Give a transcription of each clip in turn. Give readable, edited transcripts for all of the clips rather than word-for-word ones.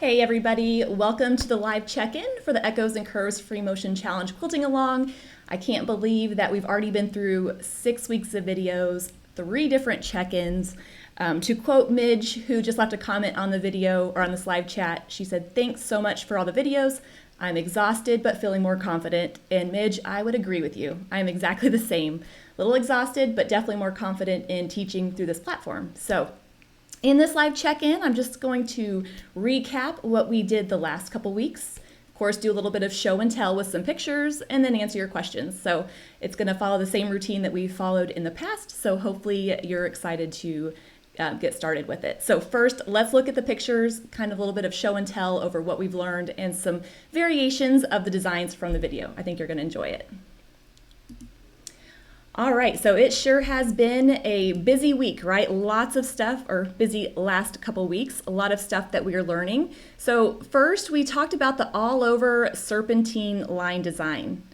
Hey everybody, welcome to the live check-in for the Echoes and Curves Free-motion Challenge Quilting Along. I can't believe that we've already been through 6 weeks of videos, 3 different check-ins. To quote Midge, who just left a comment on the video or on this live chat, she said, "Thanks so much for all the videos. I'm exhausted but feeling more confident." And Midge, I would agree with you. I am exactly the same. A little exhausted, but definitely more confident in teaching through this platform. So in this live check-in, I'm just going to recap what we did the last couple weeks. Of course, do a little bit of show and tell with some pictures and then answer your questions. So it's going to follow the same routine that we've followed in the past. So hopefully you're excited to get started with it. So first, let's look at the pictures, kind of a little bit of show and tell over what we've learned and some variations of the designs from the video. I think you're going to enjoy it. All right, so it sure has been a busy week, right? Lots of stuff, or busy last couple weeks, a lot of stuff that we are learning. So first, we talked about the all-over serpentine line design.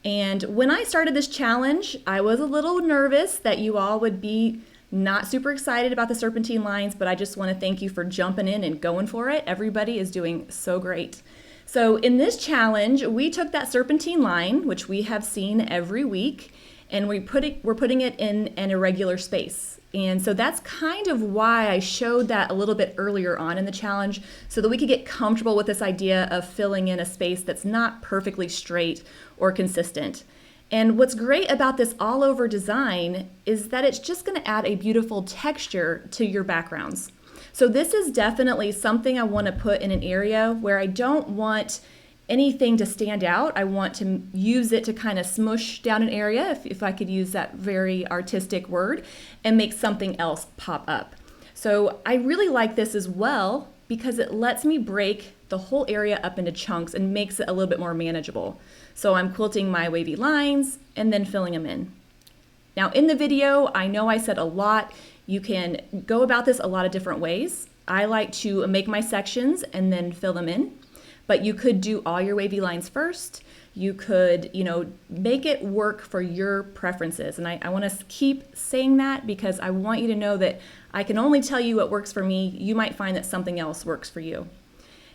And when I started this challenge, I was a little nervous that you all would be not super excited about the serpentine lines, but I just want to thank you for jumping in and going for it. Everybody is doing so great. So in this challenge, we took that serpentine line, which we have seen every week, and we're putting it in an irregular space. And so that's kind of why I showed that a little bit earlier on in the challenge, so that we could get comfortable with this idea of filling in a space that's not perfectly straight or consistent. And what's great about this all-over design is that it's just going to add a beautiful texture to your backgrounds. So this is definitely something I want to put in an area where I don't want anything to stand out. I want to use it to kind of smush down an area, if I could use that very artistic word, and make something else pop up. So I really like this as well because it lets me break the whole area up into chunks and makes it a little bit more manageable. So I'm quilting my wavy lines and then filling them in. Now in the video, I know I said a lot. You can go about this a lot of different ways. I like to make my sections and then fill them in. But you could do all your wavy lines first. You could, make it work for your preferences. And I want to keep saying that because I want you to know that I can only tell you what works for me. You might find that something else works for you.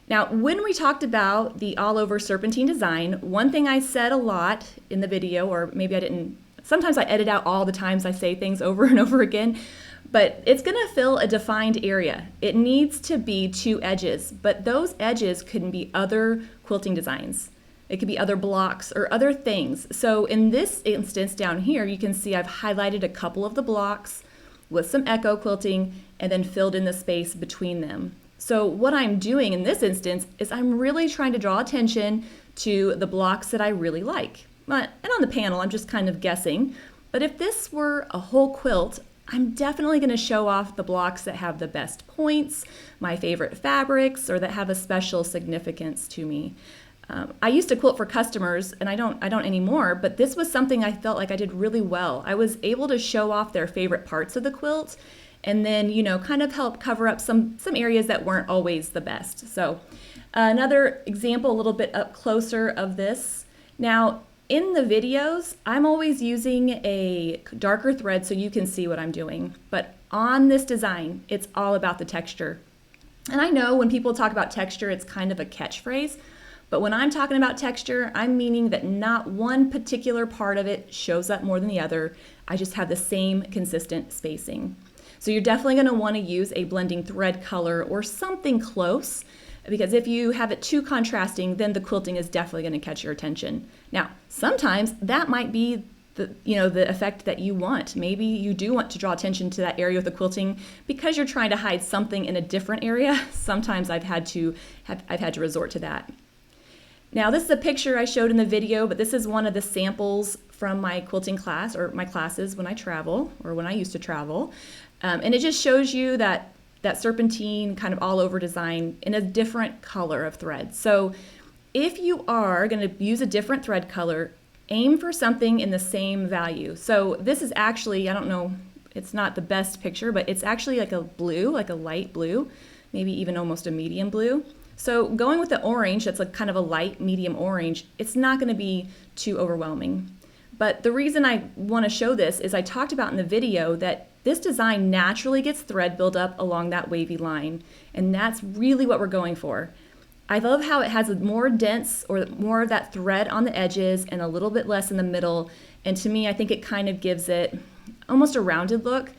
Now, when we talked about the all-over serpentine design, one thing I said a lot in the video, or maybe I didn't, sometimes I edit out all the times I say things over and over again, but it's going to fill a defined area. It needs to be 2 edges, but those edges can be other quilting designs. It could be other blocks or other things. So in this instance down here, you can see I've highlighted a couple of the blocks with some echo quilting and then filled in the space between them. So what I'm doing in this instance is I'm really trying to draw attention to the blocks that I really like. And on the panel, I'm just kind of guessing. But if this were a whole quilt, I'm definitely going to show off the blocks that have the best points, my favorite fabrics, or that have a special significance to me. I used to quilt for customers, and I don't anymore, but this was something I felt like I did really well. I was able to show off their favorite parts of the quilt, and then, kind of help cover up some areas that weren't always the best. So another example, a little bit up closer of this. Now, in the videos, I'm always using a darker thread so you can see what I'm doing. But on this design, it's all about the texture. And I know when people talk about texture, it's kind of a catchphrase. But when I'm talking about texture, I'm meaning that not one particular part of it shows up more than the other. I just have the same consistent spacing. So you're definitely going to want to use a blending thread color or something close, because if you have it too contrasting, then the quilting is definitely going to catch your attention. Now, sometimes that might be the effect that you want. Maybe you do want to draw attention to that area of the quilting because you're trying to hide something in a different area. Sometimes I've had to resort to that. Now, this is a picture I showed in the video, but this is one of the samples from my quilting class, or my classes when I travel, or when I used to travel. And it just shows you that serpentine kind of all over design in a different color of thread. So if you are going to use a different thread color, aim for something in the same value. So this is actually, I don't know, it's not the best picture, but it's actually like a blue, like a light blue, maybe even almost a medium blue. So going with the orange, that's like kind of a light medium orange, it's not going to be too overwhelming. But the reason I want to show this is I talked about in the video that this design naturally gets thread buildup along that wavy line, and that's really what we're going for. I love how it has a more dense or more of that thread on the edges and a little bit less in the middle, and to me I think it kind of gives it almost a rounded look.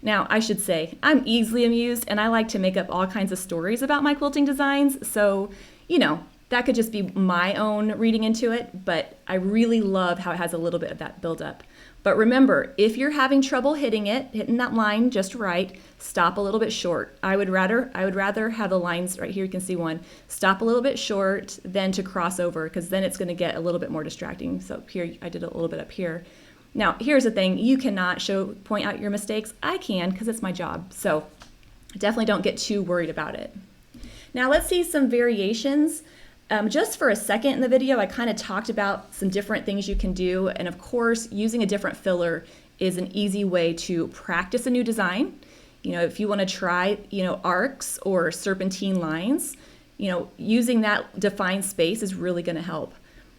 Now, I should say, I'm easily amused and I like to make up all kinds of stories about my quilting designs, so, that could just be my own reading into it, but I really love how it has a little bit of that buildup. But remember, if you're having trouble hitting that line just right, stop a little bit short. I would rather have the lines right here, you can see one, stop a little bit short than to cross over, because then it's gonna get a little bit more distracting. So here, I did a little bit up here. Now, here's the thing, you cannot point out your mistakes. I can, because it's my job. So definitely don't get too worried about it. Now let's see some variations. Just for a second in the video, I kind of talked about some different things you can do. And of course, using a different filler is an easy way to practice a new design. If you want to try, arcs or serpentine lines, using that defined space is really going to help.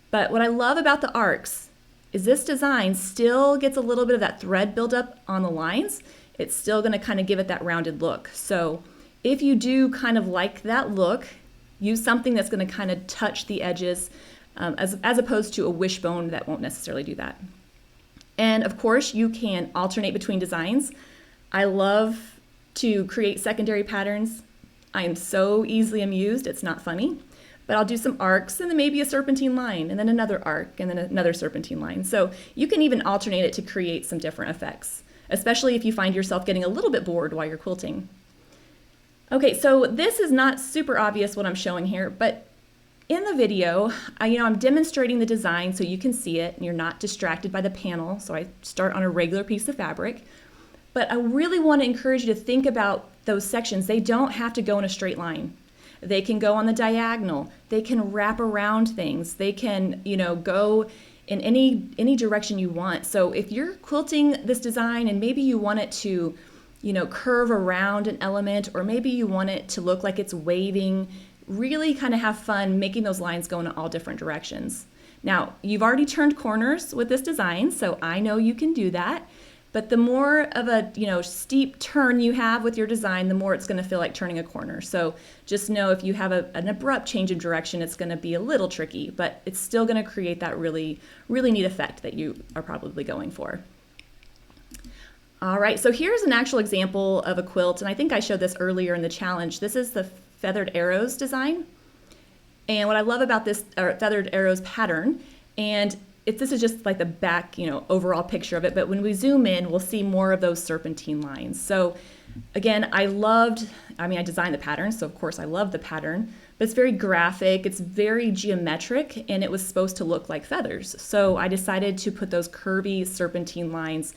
But what I love about the arcs is this design still gets a little bit of that thread buildup on the lines. It's still going to kind of give it that rounded look. So if you do kind of like that look, use something that's going to kind of touch the edges as opposed to a wishbone that won't necessarily do that. And of course, you can alternate between designs. I love to create secondary patterns. I am so easily amused, it's not funny. But I'll do some arcs and then maybe a serpentine line and then another arc and then another serpentine line. So you can even alternate it to create some different effects, especially if you find yourself getting a little bit bored while you're quilting. Okay, so this is not super obvious what I'm showing here, but in the video, I'm demonstrating the design so you can see it and you're not distracted by the panel. So I start on a regular piece of fabric, but I really want to encourage you to think about those sections. They don't have to go in a straight line. They can go on the diagonal. They can wrap around things. They can, go in any direction you want. So if you're quilting this design and maybe you want it to, curve around an element, or maybe you want it to look like it's waving, really kind of have fun making those lines go in all different directions. Now, you've already turned corners with this design, so I know you can do that. But the more of a steep turn you have with your design, the more it's going to feel like turning a corner. So just know if you have an abrupt change of direction, it's going to be a little tricky, but it's still going to create that really, really neat effect that you are probably going for. All right, so here's an actual example of a quilt, and I think I showed this earlier in the challenge. This is the Feathered Arrows design. And what I love about this Feathered Arrows pattern, and this is just like the back, overall picture of it, but when we zoom in, we'll see more of those serpentine lines. So again, I designed the pattern, so of course I love the pattern, but it's very graphic, it's very geometric, and it was supposed to look like feathers. So I decided to put those curvy serpentine lines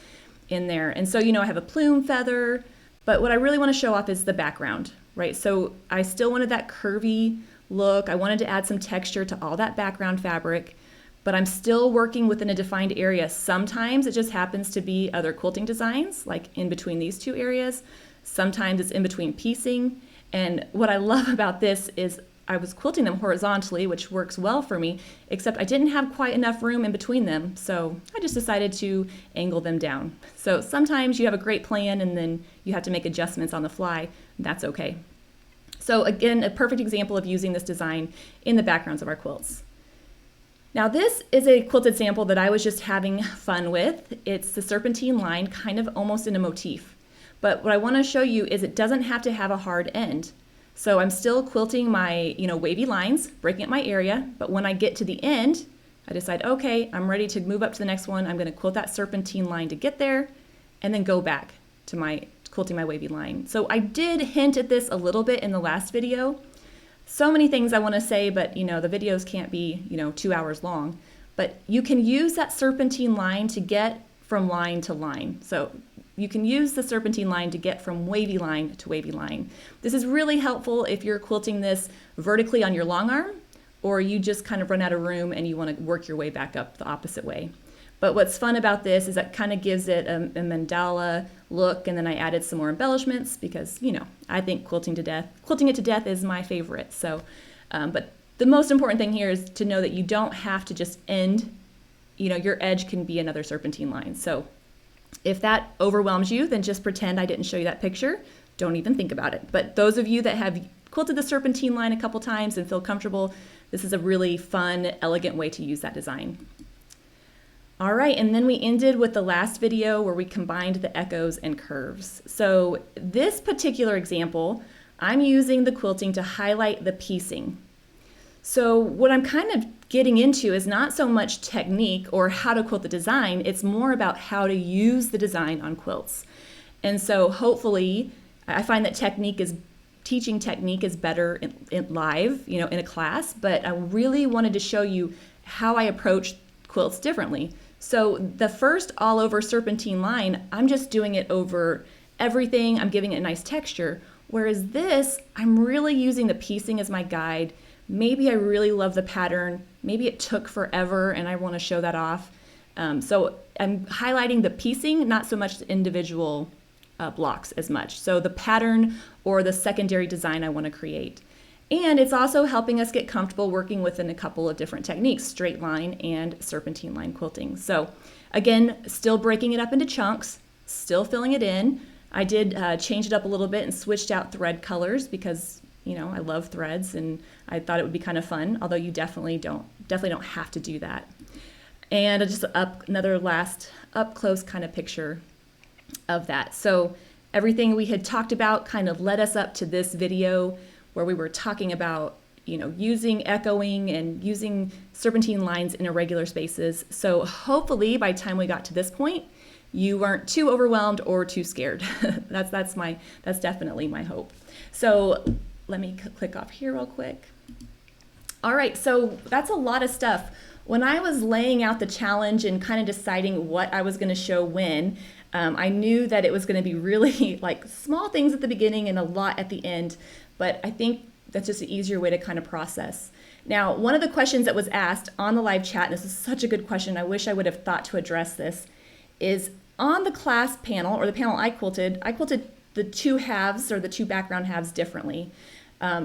in there. And so, I have a plume feather, but what I really want to show off is the background, right? So I still wanted that curvy look. I wanted to add some texture to all that background fabric, but I'm still working within a defined area. Sometimes it just happens to be other quilting designs, like in between these two areas. Sometimes it's in between piecing. And what I love about this is I was quilting them horizontally, which works well for me, except I didn't have quite enough room in between them, so I just decided to angle them down. So sometimes you have a great plan and then you have to make adjustments on the fly. That's okay. So again, a perfect example of using this design in the backgrounds of our quilts. Now this is a quilted sample that I was just having fun with. It's the Serpentine Line, kind of almost in a motif. But what I want to show you is it doesn't have to have a hard end. So I'm still quilting my, wavy lines, breaking up my area, but when I get to the end, I decide, okay, I'm ready to move up to the next one. I'm going to quilt that serpentine line to get there, and then go back to quilting my wavy line. So I did hint at this a little bit in the last video. So many things I want to say, but the videos can't be, 2 hours long. But you can use that serpentine line to get from line to line. So you can use the serpentine line to get from wavy line to wavy line. This is really helpful if you're quilting this vertically on your long arm, or you just kind of run out of room and you want to work your way back up the opposite way. But what's fun about this is that kind of gives it a mandala look, and then I added some more embellishments because, I think quilting it to death is my favorite. So, but the most important thing here is to know that you don't have to just end, your edge can be another serpentine line. So If that overwhelms you, then just pretend I didn't show you that picture. Don't even think about it. But those of you that have quilted the Serpentine line a couple times and feel comfortable, this is a really fun, elegant way to use that design. All right, and then we ended with the last video where we combined the echoes and curves. So this particular example, I'm using the quilting to highlight the piecing. So what I'm kind of getting into is not so much technique or how to quilt the design, it's more about how to use the design on quilts. And so hopefully, I find that teaching technique is better in live, in a class, but I really wanted to show you how I approach quilts differently. So the first all over Serpentine line, I'm just doing it over everything. I'm giving it a nice texture. Whereas this, I'm really using the piecing as my guide. Maybe I really love the pattern. Maybe it took forever and I want to show that off. So I'm highlighting the piecing, not so much the individual blocks as much. So the pattern or the secondary design I want to create. And it's also helping us get comfortable working within a couple of different techniques, straight line and serpentine line quilting. So again, still breaking it up into chunks, still filling it in. I did change it up a little bit and switched out thread colors because, I love threads and I thought it would be kind of fun, although you definitely don't have to do that. And just another last up close kind of picture of that. So everything we had talked about kind of led us up to this video where we were talking about, using echoing and using serpentine lines in irregular spaces. So hopefully by the time we got to this point, you weren't too overwhelmed or too scared. That's definitely my hope. So let me click off here real quick. All right, so that's a lot of stuff. When I was laying out the challenge and kind of deciding what I was going to show when, I knew that it was going to be really like small things at the beginning and a lot at the end, but I think that's just an easier way to kind of process. Now, one of the questions that was asked on the live chat, and this is such a good question, I wish I would have thought to address this, is on the clasp panel, or the panel I quilted the two halves or the two background halves differently.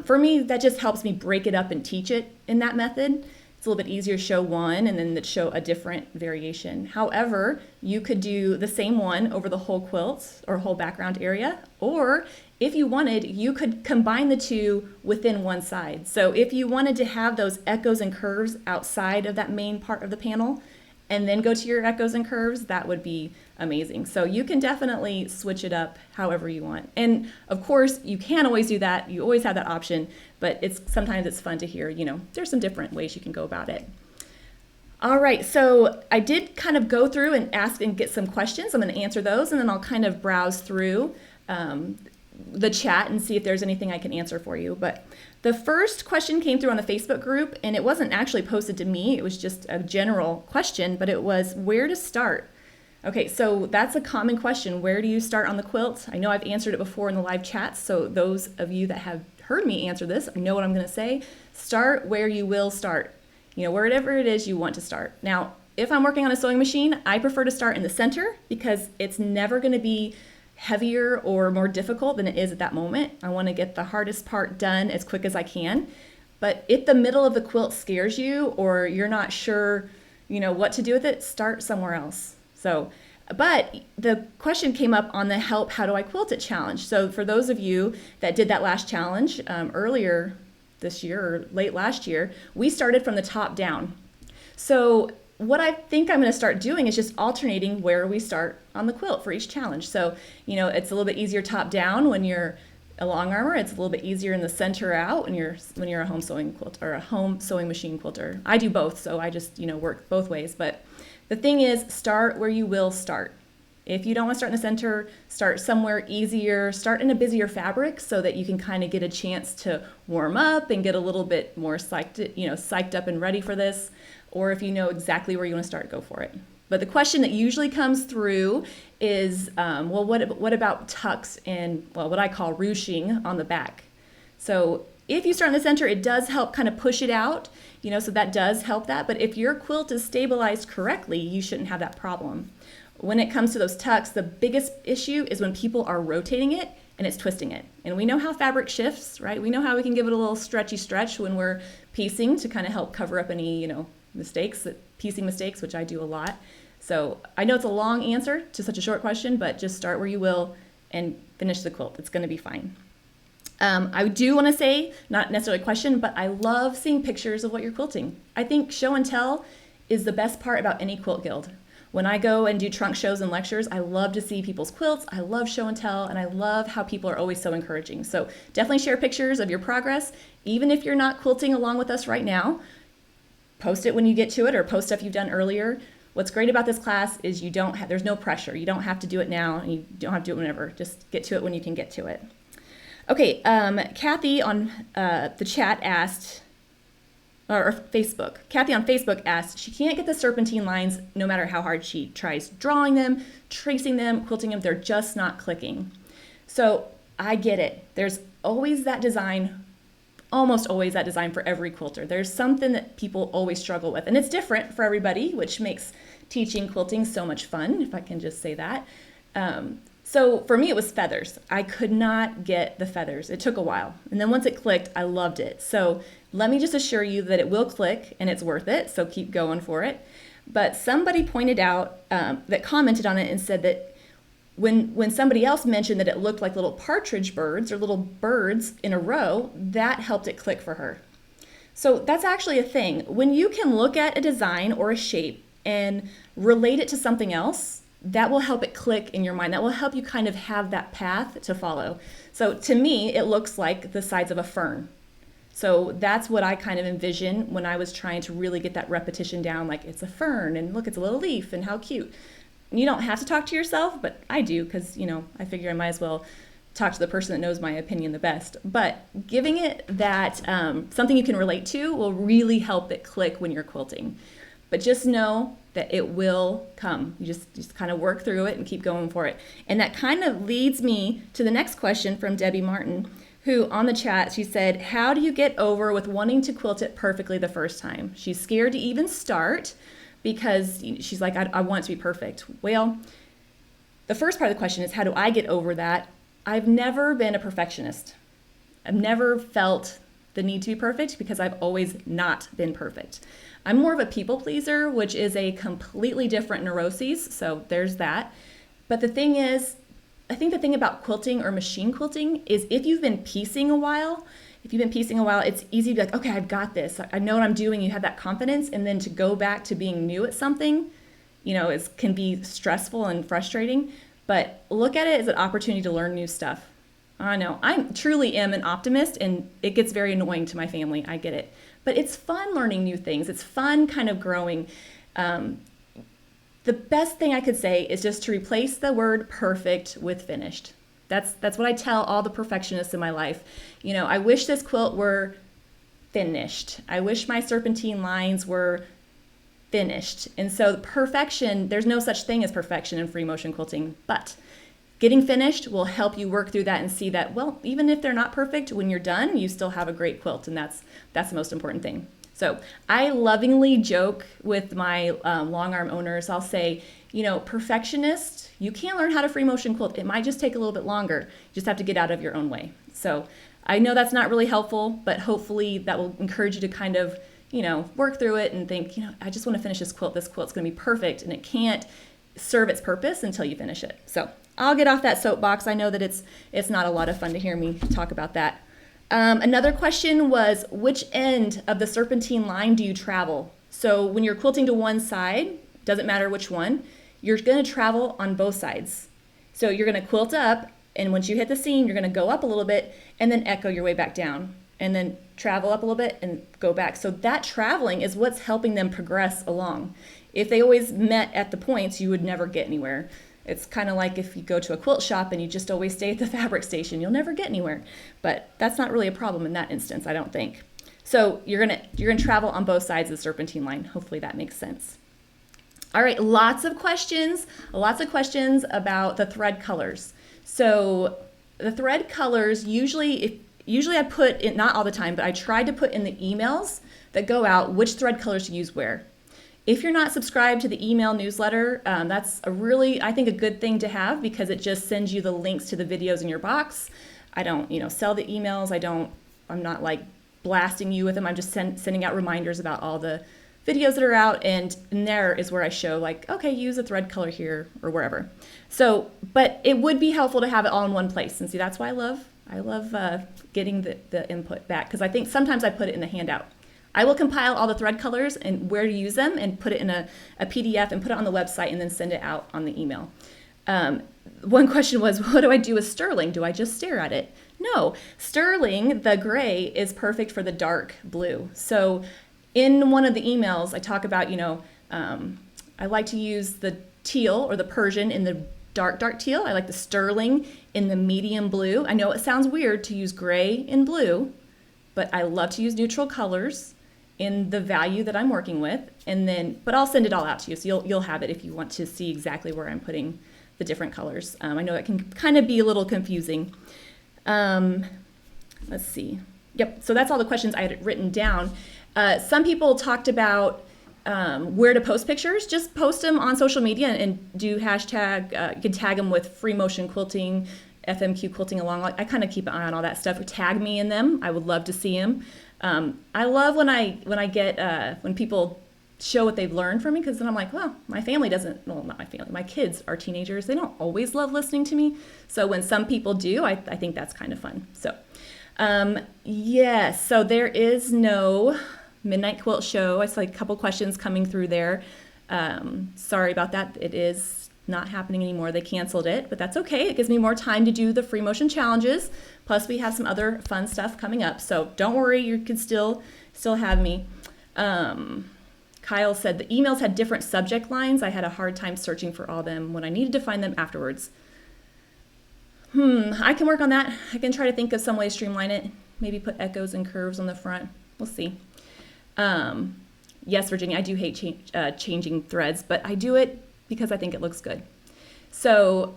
For me, that just helps me break it up and teach it in that method. It's a little bit easier to show one and then to show a different variation. However, you could do the same one over the whole quilt or whole background area, or if you wanted, you could combine the two within one side. So if you wanted to have those echoes and curves outside of that main part of the panel, and then go to your echoes and curves, that would be amazing. So you can definitely switch it up however you want. And of course, you can always do that. You always have that option, but sometimes it's fun to hear, there's some different ways you can go about it. All right, so I did kind of go through and ask and get some questions. I'm gonna answer those and then I'll kind of browse through the chat and see if there's anything I can answer for you. But the first question came through on the Facebook group, and it wasn't actually posted to me. It was just a general question, but it was where to start. Okay, so that's a common question. Where do you start on the quilt? I know I've answered it before in the live chats, so those of you that have heard me answer this know what I'm going to say. Start where you will start, wherever it is you want to start. Now, if I'm working on a sewing machine, I prefer to start in the center because it's never going to be heavier or more difficult than it is at that moment. I want to get the hardest part done as quick as I can. But if the middle of the quilt scares you or you're not sure, what to do with it, start somewhere else. But the question came up on the How Do I Quilt It challenge. So for those of you that did that last challenge earlier this year or late last year, we started from the top down. So what I think I'm going to start doing is just alternating where we start on the quilt for each challenge. So, it's a little bit easier top down when you're a long armor. It's a little bit easier in the center out when you're a home sewing quilt or a home sewing machine quilter. I do both, so I just, work both ways. But the thing is, start where you will start. If you don't want to start in the center, start somewhere easier, start in a busier fabric so that you can kind of get a chance to warm up and get a little bit more psyched up and ready for this. Or if you know exactly where you want to start, go for it. But the question that usually comes through is, what about tucks and, what I call ruching on the back? So if you start in the center, it does help kind of push it out, so that does help that. But if your quilt is stabilized correctly, you shouldn't have that problem. When it comes to those tucks, the biggest issue is when people are rotating it and it's twisting it. And we know how fabric shifts, right? We know how we can give it a little stretchy stretch when we're piecing to kind of help cover up any, piecing mistakes, which I do a lot. So I know it's a long answer to such a short question, but just start where you will and finish the quilt. It's going to be fine. I do want to say, not necessarily a question, but I love seeing pictures of what you're quilting. I think show and tell is the best part about any quilt guild. When I go and do trunk shows and lectures, I love to see people's quilts. I love show and tell, and I love how people are always so encouraging. So definitely share pictures of your progress. Even if you're not quilting along with us right now, post it when you get to it or post stuff you've done earlier. What's great about this class is there's no pressure. You don't have to do it now, and you don't have to do it whenever. Just get to it when you can get to it. Okay, Kathy on the chat asked, or Facebook. Kathy on Facebook asked, she can't get the serpentine lines no matter how hard she tries drawing them, tracing them, quilting them. They're just not clicking. So I get it. There's always that design, almost always that design for every quilter. There's something that people always struggle with, and it's different for everybody, which makes teaching quilting so much fun, if I can just say that. So for me, it was feathers. I could not get the feathers. It took a while. And then once it clicked, I loved it. So let me just assure you that it will click and it's worth it. So keep going for it. But somebody pointed out, that commented on it and said that when somebody else mentioned that it looked like little partridge birds or little birds in a row, that helped it click for her. So that's actually a thing. When you can look at a design or a shape and relate it to something else, that will help it click in your mind. That will help you kind of have that path to follow. So to me, it looks like the sides of a fern. So that's what I kind of envision when I was trying to really get that repetition down, like it's a fern and look, it's a little leaf and how cute. You don't have to talk to yourself, but I do because, I figure I might as well talk to the person that knows my opinion the best. But giving it that something you can relate to will really help it click when you're quilting. But just know that it will come. You just kind of work through it and keep going for it. And that kind of leads me to the next question from Debbie Martin, who on the chat, she said, how do you get over with wanting to quilt it perfectly the first time? She's scared to even start because she's like, I want it to be perfect. Well, the first part of the question is, how do I get over that? I've never been a perfectionist. I've never felt the need to be perfect because I've always not been perfect. I'm more of a people pleaser, which is a completely different neuroses, so there's that. But the thing is, I think the thing about quilting or machine quilting is if you've been piecing a while, it's easy to be like, okay, I've got this. I know what I'm doing. You have that confidence, and then to go back to being new at something, can be stressful and frustrating. But look at it as an opportunity to learn new stuff. I know, I truly am an optimist, and it gets very annoying to my family. I get it. But it's fun learning new things. It's fun kind of growing. The best thing I could say is just to replace the word perfect with finished. That's what I tell all the perfectionists in my life. I wish this quilt were finished. I wish my serpentine lines were finished. And so perfection, there's no such thing as perfection in free motion quilting, but getting finished will help you work through that and see that, well, even if they're not perfect, when you're done, you still have a great quilt, and that's the most important thing. So I lovingly joke with my long arm owners. I'll say, perfectionist, you can learn how to free motion quilt. It might just take a little bit longer. You just have to get out of your own way. So I know that's not really helpful, but hopefully that will encourage you to kind of, work through it and think, I just want to finish this quilt. This quilt's going to be perfect, and it can't serve its purpose until you finish it. So I'll get off that soapbox. I know that it's not a lot of fun to hear me talk about that. Another question was, which end of the serpentine line do you travel? So when you're quilting to one side, doesn't matter which one, you're going to travel on both sides. So you're going to quilt up, and once you hit the seam, you're going to go up a little bit and then echo your way back down, and then travel up a little bit and go back. So that traveling is what's helping them progress along. If they always met at the points, you would never get anywhere. It's kind of like if you go to a quilt shop and you just always stay at the fabric station, you'll never get anywhere. But that's not really a problem in that instance, I don't think. So you're gonna travel on both sides of the serpentine line. Hopefully that makes sense. All right, lots of questions about the thread colors. So the thread colors, usually I put in, not all the time, but I try to put in the emails that go out which thread colors to use where. If you're not subscribed to the email newsletter, that's I think a good thing to have, because it just sends you the links to the videos in your box. I don't, sell the emails. I'm not like blasting you with them. I'm just sending out reminders about all the videos that are out, and there is where I show like, okay, use a thread color here or wherever. So, but it would be helpful to have it all in one place. And see, that's why I love getting the input back, because I think sometimes I put it in the handout. I will compile all the thread colors and where to use them and put it in a PDF and put it on the website and then send it out on the email. One question was, what do I do with sterling? Do I just stare at it? No, sterling, the gray, is perfect for the dark blue. So in one of the emails, I talk about, I like to use the teal or the Persian in the dark teal. I like the sterling in the medium blue. I know it sounds weird to use gray and blue, but I love to use neutral colors in the value that I'm working with. But I'll send it all out to you, so you'll have it if you want to see exactly where I'm putting the different colors. I know it can kind of be a little confusing. Let's see. Yep, so that's all the questions I had written down. Some people talked about where to post pictures. Just post them on social media and do hashtag, you can tag them with Free-motion Quilting, FMQ Quilting Along. I kind of keep an eye on all that stuff. Tag me in them. I would love to see them. I love when I get when people show what they've learned from me, because then I'm like, well, my family doesn't, well, not my family, my kids are teenagers. They don't always love listening to me. So when some people do, I think that's kind of fun. So yes, so there is no Midnight Quilt Show. I saw a couple questions coming through there. Sorry about that. It is not happening anymore. They canceled it, but that's okay. It gives me more time to do the free motion challenges. Plus we have some other fun stuff coming up. So don't worry, you can still have me. Kyle said the emails had different subject lines. I had a hard time searching for all them when I needed to find them afterwards. I can work on that. I can try to think of some way to streamline it. Maybe put echoes and curves on the front. We'll see. Yes, Virginia, I do hate changing threads, but I do it because I think it looks good. So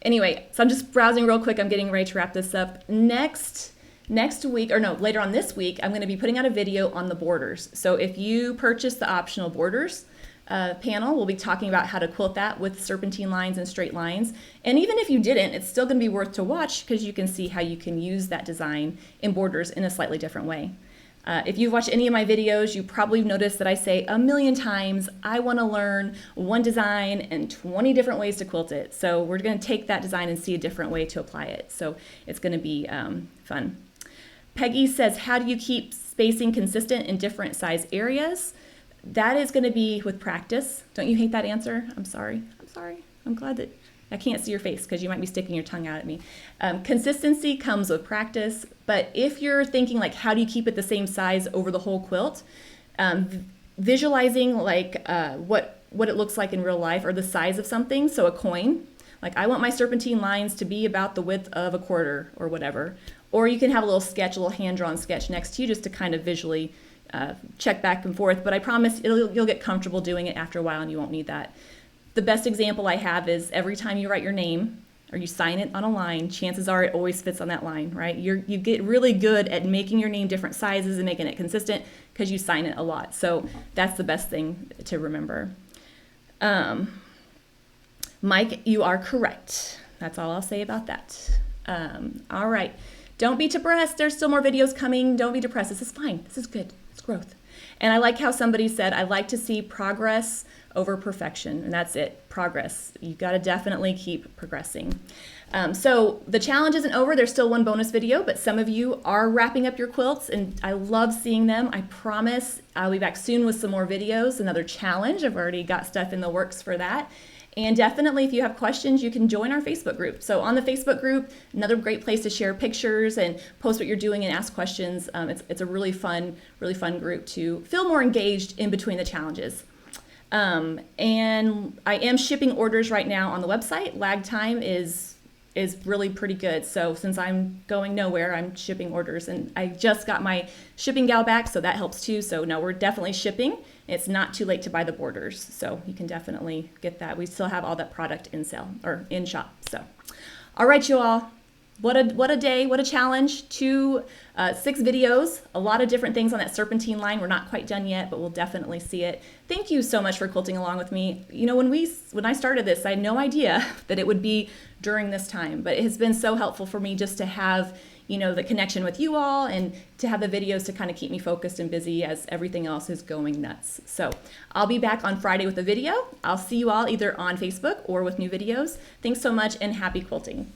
anyway, so I'm just browsing real quick. I'm getting ready to wrap this up. Next week, or no, later on this week, I'm going to be putting out a video on the borders. So if you purchase the optional borders panel, we'll be talking about how to quilt that with serpentine lines and straight lines. And even if you didn't, it's still going to be worth to watch, because you can see how you can use that design in borders in a slightly different way. If you've watched any of my videos, you probably noticed that I say a million times, I want to learn one design and 20 different ways to quilt it. So we're going to take that design and see a different way to apply it. So it's going to be fun. Peggy says, how do you keep spacing consistent in different size areas? That is going to be with practice. Don't you hate that answer? I'm sorry. I'm glad that I can't see your face, because you might be sticking your tongue out at me. Consistency comes with practice, but if you're thinking like, how do you keep it the same size over the whole quilt? Visualizing like what it looks like in real life, or the size of something. So a coin, like I want my serpentine lines to be about the width of a quarter or whatever. Or you can have a little sketch, a little hand-drawn sketch next to you, just to kind of visually check back and forth. But I promise you'll get comfortable doing it after a while, and you won't need that. The best example I have is every time you write your name or you sign it on a line, chances are it always fits on that line, right? You get really good at making your name different sizes and making it consistent, because you sign it a lot. So that's the best thing to remember. Mike, you are correct. That's all I'll say about that. All right. Don't be depressed. There's still more videos coming. Don't be depressed. This is fine. This is good. It's growth. And I like how somebody said, I like to see progress over perfection. And that's it. Progress. You've got to definitely keep progressing. So the challenge isn't over. There's still one bonus video, but some of you are wrapping up your quilts, and I love seeing them. I promise I'll be back soon with some more videos, another challenge. I've already got stuff in the works for that. And definitely, if you have questions, you can join our Facebook group. So on the Facebook group, another great place to share pictures and post what you're doing and ask questions. It's a really fun group to feel more engaged in between the challenges. And I am shipping orders right now on the website. Lag time is really pretty good. So since I'm going nowhere, I'm shipping orders. And I just got my shipping gal back, so that helps too. So no, we're definitely shipping. It's not too late to buy the borders, so you can definitely get that. We still have all that product in sale, or in shop. So, all right, you all. what a day, what a challenge. 6 videos, a lot of different things on that serpentine line. We're not quite done yet, but we'll definitely see it. Thank you so much for quilting along with me. You know, when I started this, I had no idea that it would be during this time, but it has been so helpful for me just to have, you know, the connection with you all and to have the videos to kind of keep me focused and busy as everything else is going nuts. So I'll be back on Friday with a video. I'll see you all either on Facebook or with new videos. Thanks so much and happy quilting.